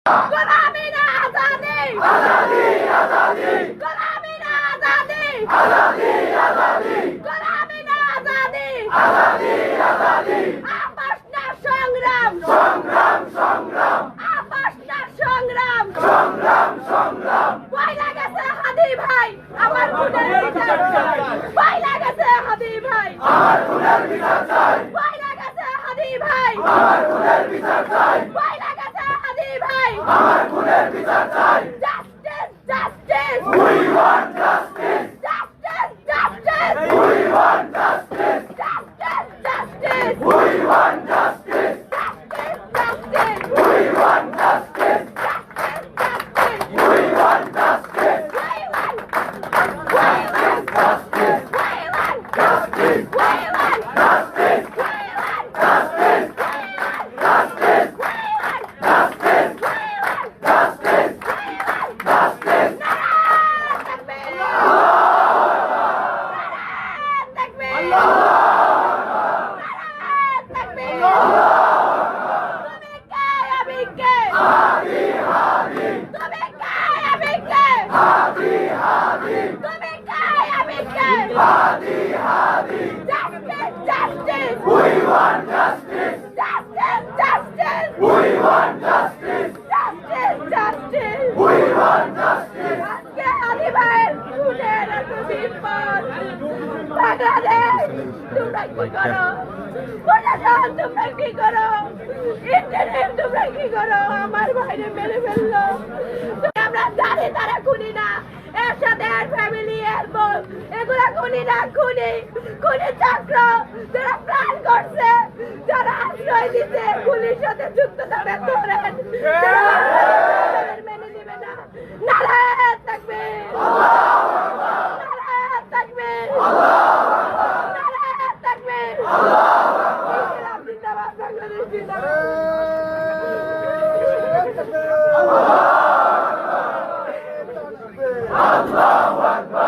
গোলামি না আজাদি আজাদি আজাদি গোলামি না আজাদি আজাদি আজাদি গোলামি না আজাদি আজাদি আজাদি আপস না সংগ্রাম সংগ্রাম সংগ্রাম আপস না সংগ্রাম সংগ্রাম সংগ্রাম পয়লা গেছে হাদি ভাই আমার খুনের বিচার চাই পয়লা গেছে হাদি ভাই আমার খুনের বিচার চাই পয়লা গেছে হাদি ভাই আমার খুনের বিচার চাই পয়লা গেছে হাদি ভাই আমার খুনের বিচার চাই justice justice we want justice justice justice we want justice justice justice we want justice justice justice we want justice justice justice we want justice we want justice we want justice we want justice we want justice justice we want justice We want justice. Justice, justice. We want justice. Justice, justice. We want justice. আজকে আলী ভাইয়ের খুনের এতদিন পর বাংলাদেশ তোমরা কি করো? প্রশাসন তোমরা কি করো? ইন্টারনেট তোমরা কি করো? আমার ভাইরে মেরে ফেললো। আমরা জানি তারা খুনি না। এর সাথে আর ফ্যামিলি এর বোন এগুলা খুনি না, খুনি খুনি চক্র যারা প্ল্যান করছে, যারা আশ্রয় দিতে পুলিশ সাথে যুক্ততা ব্যক্ত করেন মেনে দিবে না। নারায়ে তাকবীর, নারায়ে তাকবীর, নারায়ে তাকবীর, ইসলাম জিন্দাবাদ, বাংলাদেশ জিন্দাবাদ। আল্লাহু আকবার।